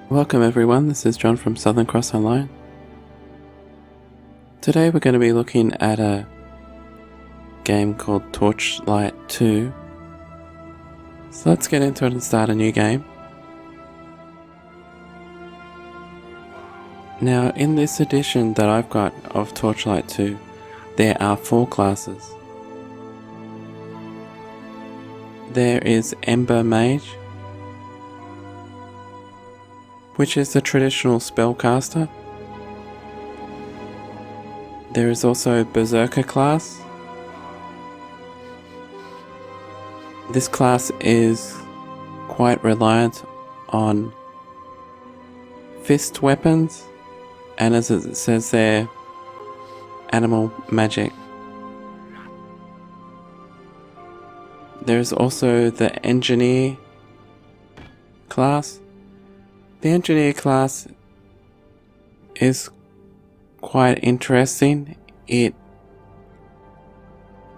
Welcome everyone, this is John from Southern Cross Online. Today we're going to be looking at a game called Torchlight 2. So let's get into it and start a new game. Now in this edition that I've got of Torchlight 2, there are 4 classes. There is Ember Mage, which is the traditional spellcaster. There is also Berserker class. This class is quite reliant on fist weapons, and as it says there, animal magic. There is also the Engineer class. The Engineer class is quite interesting. It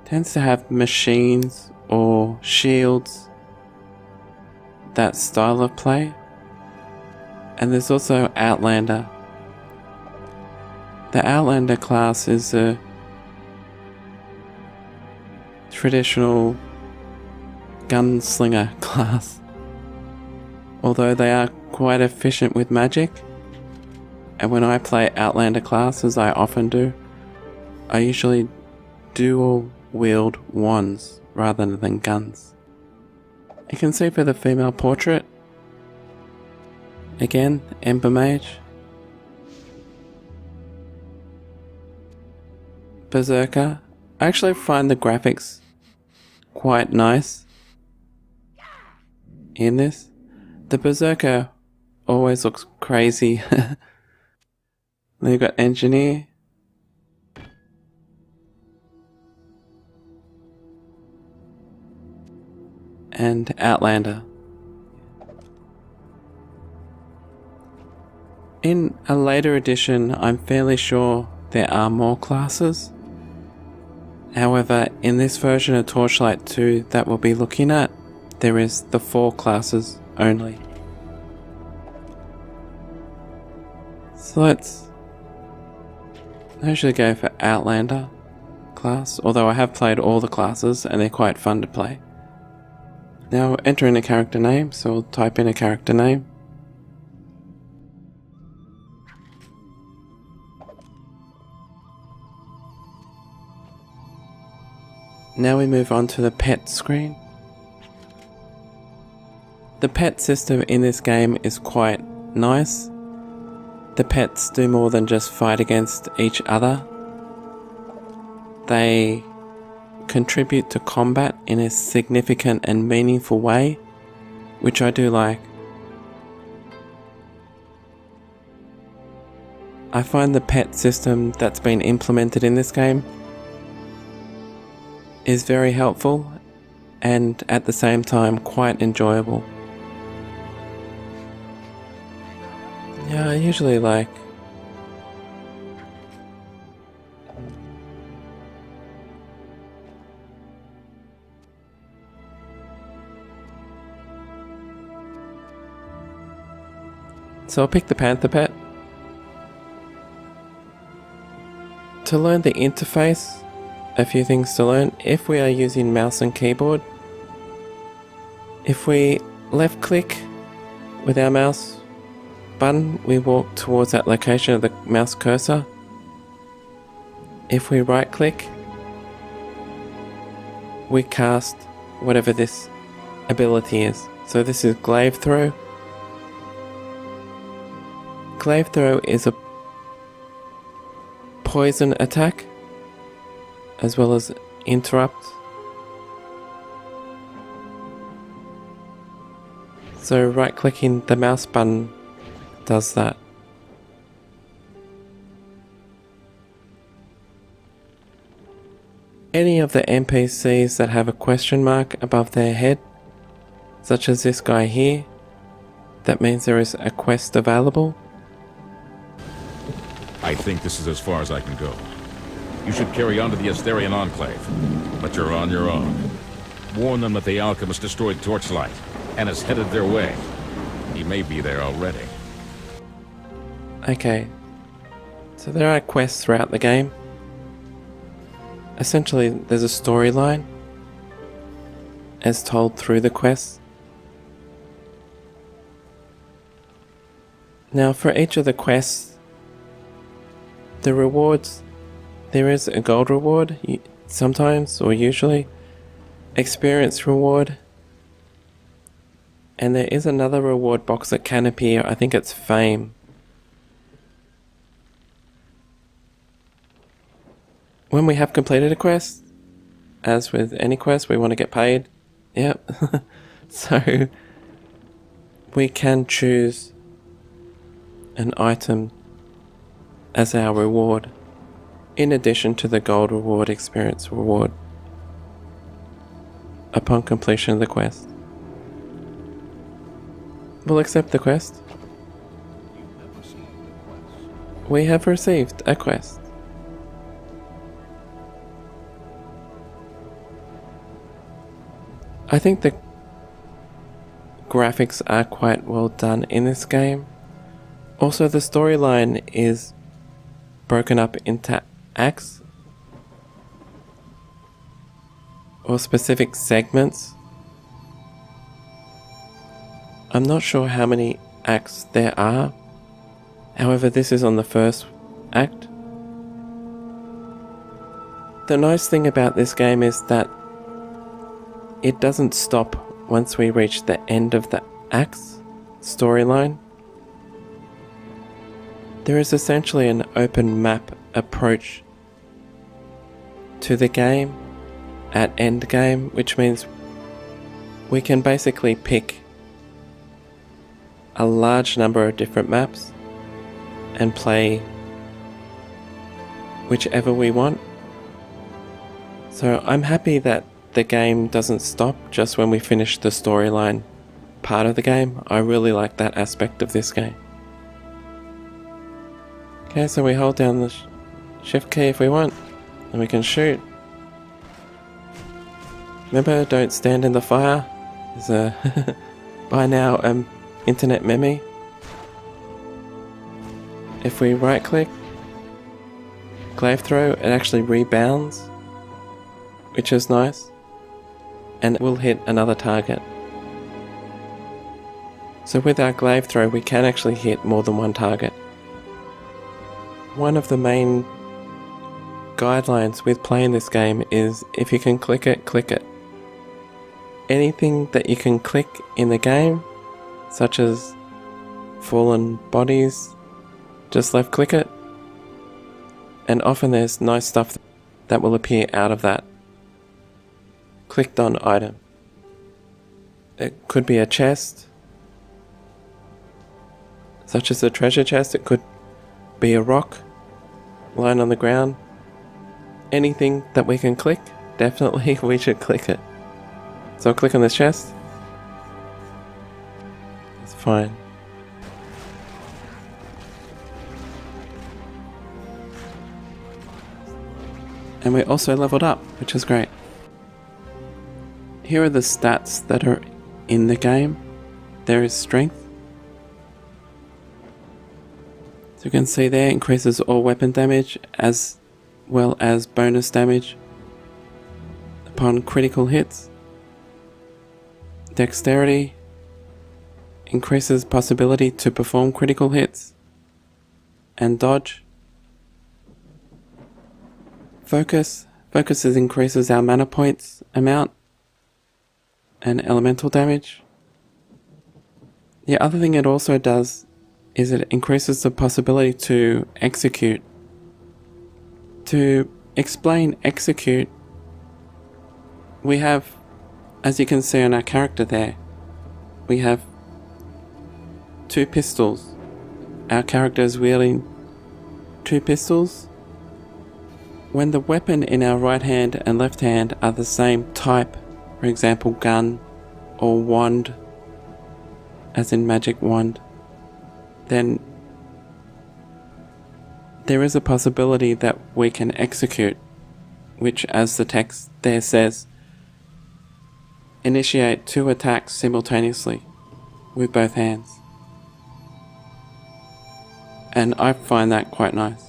tends to have machines or shields, that style of play. And there's also Outlander. The Outlander class is a traditional gunslinger class, although they are quite efficient with magic. And when I play Outlander classes, I often do, I usually dual wield wands rather than guns. You can see for the female portrait, again, Ember Mage, Berserker. I actually find the graphics quite nice in this. The Berserker always looks crazy. Then you've got Engineer. And Outlander. In a later edition, I'm fairly sure there are more classes. However, in this version of Torchlight 2 that we'll be looking at, there is the 4 classes only. So I usually go for Outlander class, although I have played all the classes and they're quite fun to play. Now enter in a character name, so I'll type in a character name. Now we move on to the pet screen. The pet system in this game is quite nice. The pets do more than just fight against each other. They contribute to combat in a significant and meaningful way, which I do like. I find the pet system that's been implemented in this game is very helpful and at the same time quite enjoyable. Yeah, I usually like so I'll pick the Panther Pet. To learn the interface, a few things to learn. If we are using mouse and keyboard, if we left click with our mouse button, we walk towards that location of the mouse cursor. If we right click, we cast whatever this ability is. So this is Glaive Throw. Glaive Throw is a poison attack as well as interrupt. So right clicking the mouse button does that. Any of the NPCs that have a question mark above their head, such as this guy here, that means there is a quest available. I think this is as far as I can go. You should carry on to the Asterian Enclave, but you're on your own. Warn them that the alchemist destroyed Torchlight and is headed their way. He may be there already. Okay, so there are quests throughout the game. Essentially, there's a storyline as told through the quests. Now, for each of the quests, the rewards, there is a gold reward, sometimes or usually, experience reward, and there is another reward box that can appear. I think it's fame. When we have completed a quest, as with any quest, we want to get paid. Yep. So we can choose an item as our reward, in addition to the gold reward, experience reward, upon completion of the quest. We'll accept the quest. We have received a quest. I think the graphics are quite well done in this game. Also, the storyline is broken up into acts or specific segments. I'm not sure how many acts there are. However, this is on the first act. The nice thing about this game is that it doesn't stop once we reach the end of the act's storyline. There is essentially an open map approach to the game at end game, which means we can basically pick a large number of different maps and play whichever we want. So I'm happy that the game doesn't stop just when we finish the storyline part of the game. I really like that aspect of this game. Okay, so we hold down the shift key if we want, and we can shoot. Remember, don't stand in the fire. There's a by now internet meme. If we right click, glaive throw, it actually rebounds, which is nice, and it will hit another target. So with our glaive throw, we can actually hit more than one target. One of the main guidelines with playing this game is if you can click it, click it. Anything that you can click in the game, such as fallen bodies, just left click it, and often there's nice stuff that will appear out of that clicked on item. It could be a chest, such as a treasure chest. It could be a rock lying on the ground. Anything that we can click, definitely we should click it. So I'll click on this chest. It's fine. And we also leveled up, which is great. Here are the stats that are in the game. There is strength. So you can see there, increases all weapon damage as well as bonus damage upon critical hits. Dexterity increases possibility to perform critical hits and dodge. Focuses increases our mana points amount and elemental damage. The other thing it also does is it increases the possibility to execute. To explain execute, we have, as you can see on our character there, we have two pistols. Our character is wielding two pistols. When the weapon in our right hand and left hand are the same type, for example gun or wand, as in magic wand, then there is a possibility that we can execute, which, as the text there says, initiate 2 attacks simultaneously with both hands. and I find that quite nice.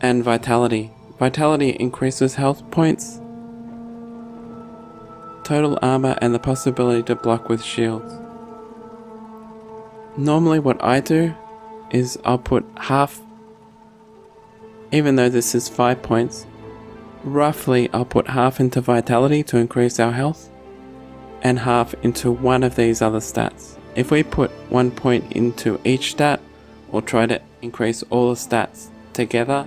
And vitality. Vitality increases health points, total armor, and the possibility to block with shields. Normally what I do is I'll put half, even though this is 5 points, roughly I'll put half into vitality to increase our health, and half into one of these other stats. If we put 1 point into each stat, or try to increase all the stats together,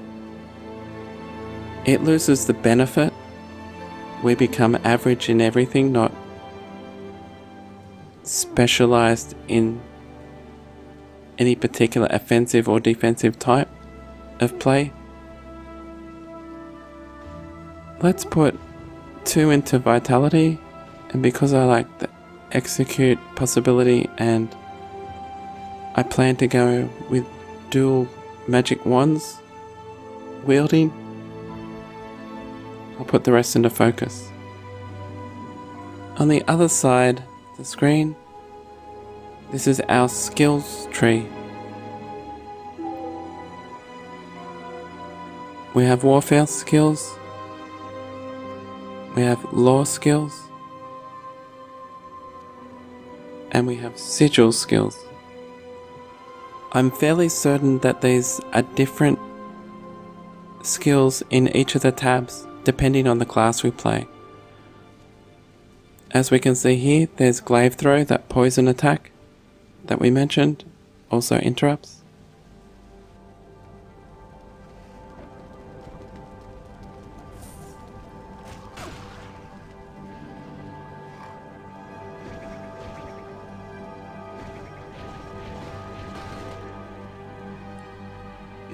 it loses the benefit. We become average in everything, not specialized in any particular offensive or defensive type of play. Let's put 2 into vitality, and because I like the execute possibility and I plan to go with dual magic wands wielding, I'll put the rest into focus. On the other side of the screen, this is our skills tree. We have warfare skills, we have lore skills, and we have sigil skills. I'm fairly certain that these are different skills in each of the tabs depending on the class we play. As we can see here, there's Glaive Throw, that poison attack that we mentioned, also interrupts.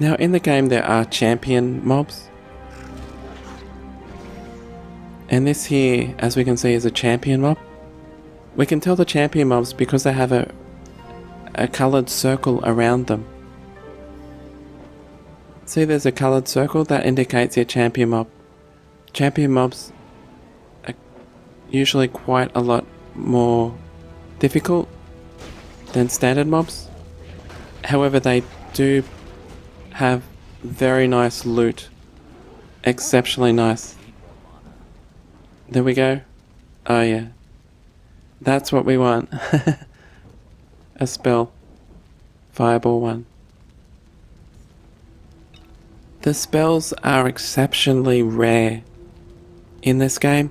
Now in the game there are champion mobs. And this here, as we can see, is a champion mob. We can tell the champion mobs because they have a coloured circle around them. See, there's a coloured circle that indicates your champion mob. Champion mobs are usually quite a lot more difficult than standard mobs. However, they do have very nice loot. Exceptionally nice. There we go. Oh yeah. That's what we want. A spell. Fireball 1. The spells are exceptionally rare in this game.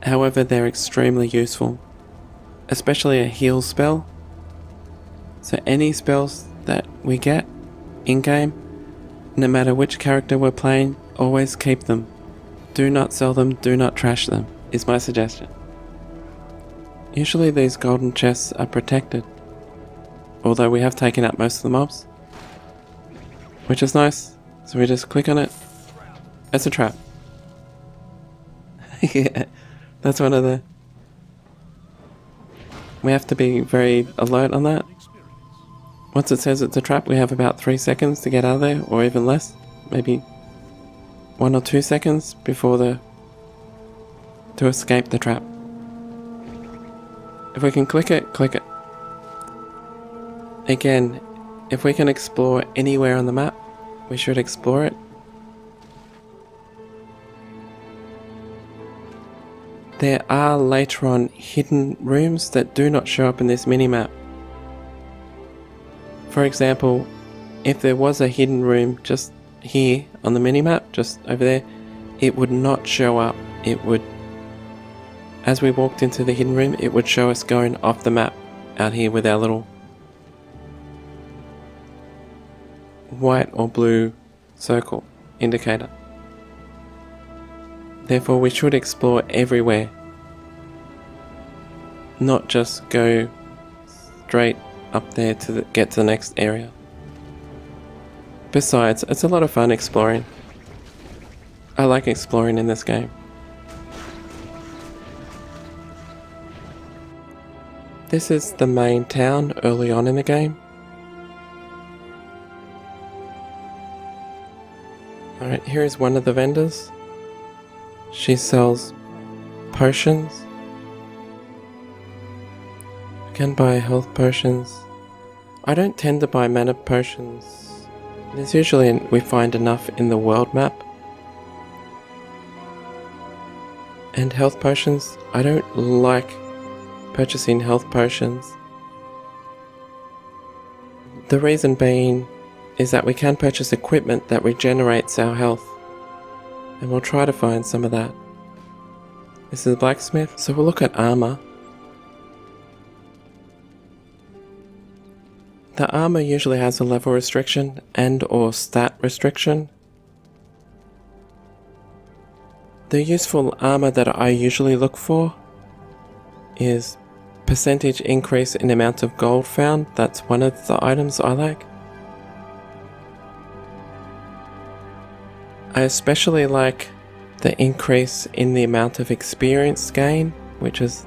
However, they're extremely useful. Especially a heal spell. So any spells that we get in-game, no matter which character we're playing, always keep them. Do not sell them, do not trash them, is my suggestion. Usually these golden chests are protected, although we have taken out most of the mobs, which is nice. So we just click on it. It's a trap. Yeah, that's one of the... We have to be very alert on that. Once it says it's a trap, we have about 3 seconds to get out of there, or even less, maybe 1 or 2 seconds before to escape the trap. If we can click it, click it. Again, if we can explore anywhere on the map, we should explore it. There are later on hidden rooms that do not show up in this minimap. For example, if there was a hidden room just here on the minimap, just over there, it would not show up. It would, as we walked into the hidden room, it would show us going off the map out here with our little white or blue circle indicator. Therefore, we should explore everywhere, not just go straight up there to get to the next area. Besides, it's a lot of fun exploring. I like exploring in this game. This is the main town early on in the game. Alright, here is one of the vendors. She sells potions. You can buy health potions, I don't tend to buy mana potions. There's usually we find enough in the world map. And health potions, I don't like purchasing health potions. The reason being is that we can purchase equipment that regenerates our health. And we'll try to find some of that. This is a blacksmith, so we'll look at armor. The armor usually has a level restriction and or stat restriction. The useful armor that I usually look for is percentage increase in amount of gold found. That's one of the items I like. I especially like the increase in the amount of experience gain, which is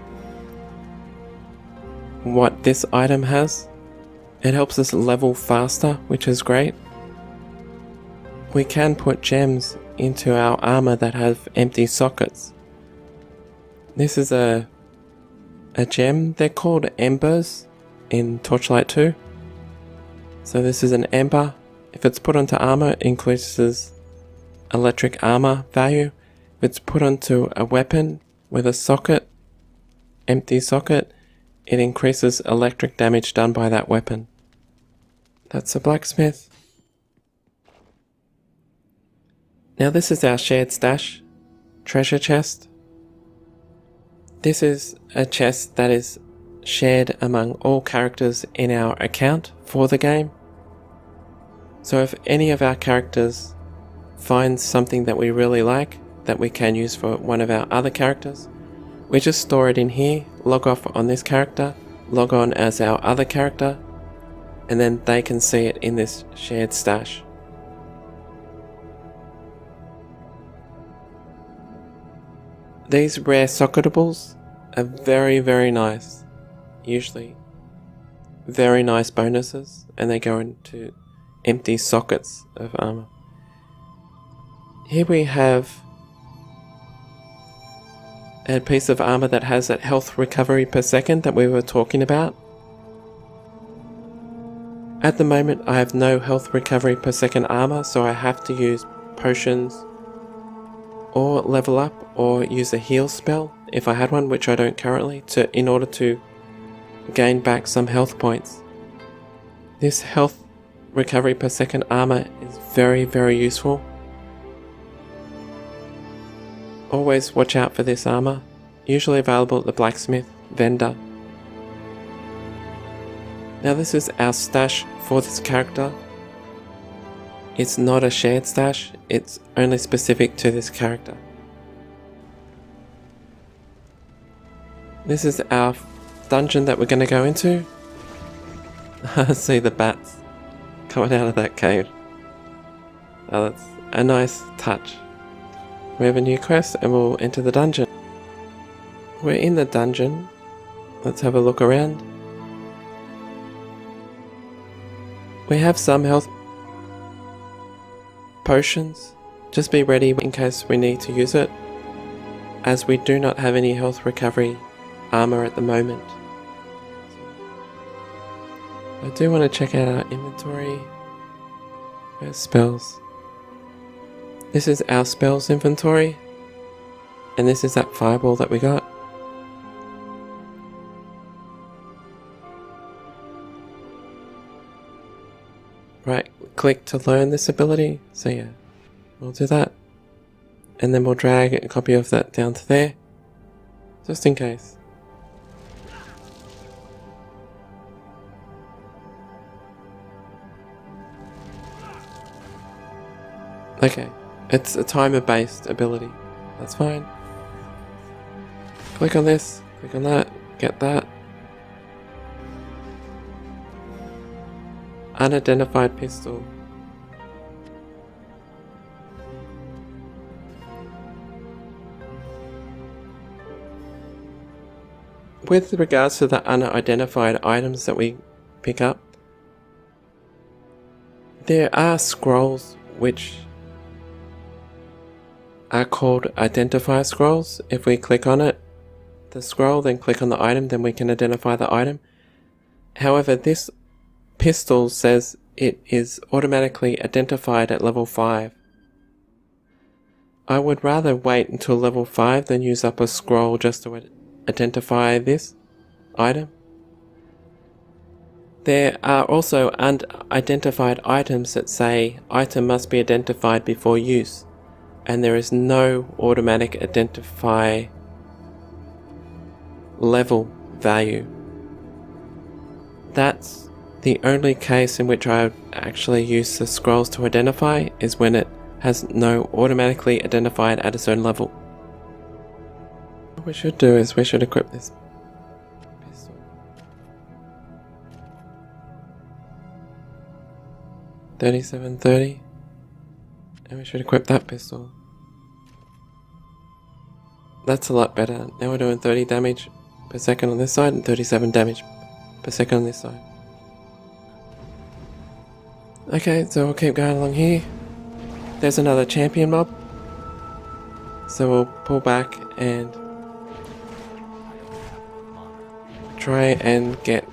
what this item has. It helps us level faster, which is great. We can put gems into our armor that have empty sockets. This is a gem. They're called embers in Torchlight 2. So this is an ember. If it's put onto armor, it increases electric armor value. If it's put onto a weapon with a socket, empty socket, it increases electric damage done by that weapon. That's a blacksmith. Now this is our shared stash treasure chest. This is a chest that is shared among all characters in our account for the game. So if any of our characters finds something that we really like that we can use for one of our other characters, we just store it in here, log off on this character, log on as our other character, and then they can see it in this shared stash. These rare socketables are very, very nice. Usually very nice bonuses, and they go into empty sockets of armor. Here we have a piece of armor that has that health recovery per second that we were talking about. At the moment I have no health recovery per second armor, so I have to use potions or level up or use a heal spell if I had one, which I don't currently, in order to gain back some health points. This health recovery per second armor is very, very useful. Always watch out for this armor, usually available at the blacksmith vendor. Now this is our stash for this character. It's not a shared stash, it's only specific to this character. This is our dungeon that we're going to go into. See the bats coming out of that cave. Oh, that's a nice touch. We have a new quest and we'll enter the dungeon. We're in the dungeon. Let's have a look around. We have some health potions. Just be ready in case we need to use it, as we do not have any health recovery armor at the moment. I do want to check out our inventory. Where's spells? This is our spells inventory, and this is that fireball that we got. Right, click to learn this ability, so yeah, we'll do that. And then we'll drag a copy of that down to there, just in case. Okay, it's a timer based ability, that's fine. Click on this, click on that, get that. Unidentified pistol. With regards to the unidentified items that we pick up, there are scrolls which are called identifier scrolls. If we click on it, the scroll, then click on the item, then we can identify the item. However, this pistol says it is automatically identified at level 5. I would rather wait until level 5 than use up a scroll just to identify this item. There are also unidentified items that say item must be identified before use, and there is no automatic identify level value. That's the only case in which I would actually use the scrolls to identify, is when it has no automatically identified at a certain level. What we should do is we should equip this pistol. 3730, and we should equip that pistol. That's a lot better. Now we're doing 30 damage per second on this side and 37 damage per second on this side. Okay, so we'll keep going along here. There's another champion mob, so we'll pull back and try and get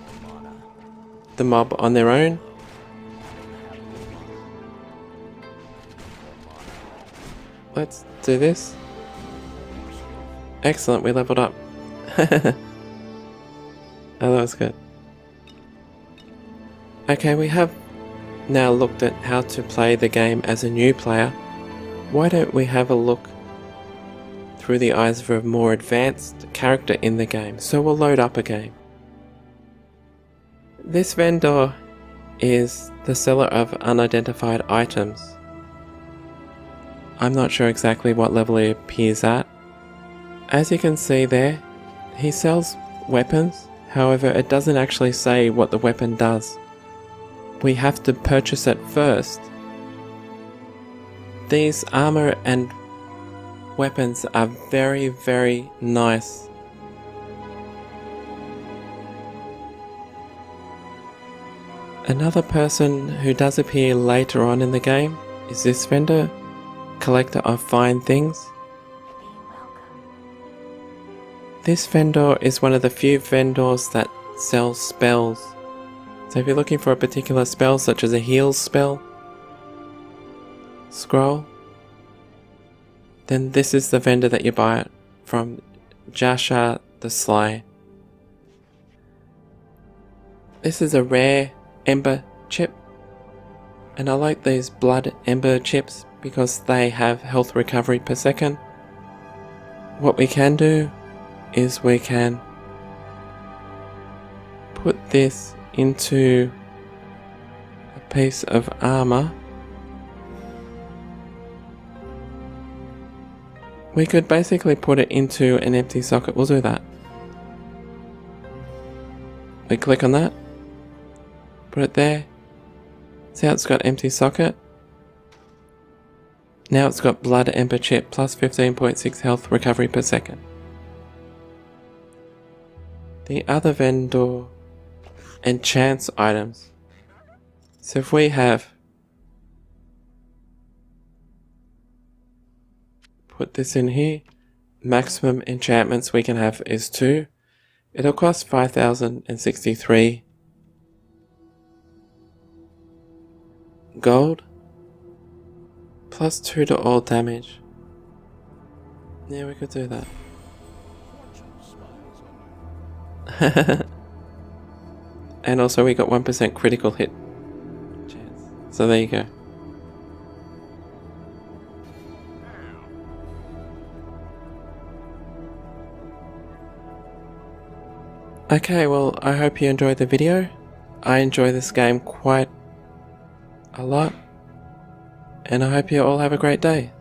the mob on their own. Let's do this. Excellent, we leveled up. Oh, that was good. Okay, we have now looked at how to play the game as a new player. Why don't we have a look through the eyes of a more advanced character in the game? So we'll load up a game. This vendor is the seller of unidentified items. I'm not sure exactly what level he appears at. As you can see there, he sells weapons, however it doesn't actually say what the weapon does. We have to purchase it first. These armor and weapons are very, very nice. Another person who does appear later on in the game is this vendor, collector of fine things. This vendor is one of the few vendors that sells spells. So if you're looking for a particular spell, such as a heal spell, scroll, then this is the vendor that you buy it from, Jasha the Sly. This is a rare ember chip, and I like these blood ember chips because they have health recovery per second. What we can do is we can put this into a piece of armor. We could basically put it into an empty socket. We'll do that. We click on that, put it there. See how it's got empty socket? Now it's got blood ember chip plus 15.6 health recovery per second. The other vendor enchants items. So if we have put this in here, maximum enchantments we can have is 2. It'll cost 5,063 gold plus 2 to all damage. Yeah, we could do that. And also we got 1% critical hit chance. So there you go. Okay, well, I hope you enjoyed the video. I enjoy this game quite a lot. And I hope you all have a great day.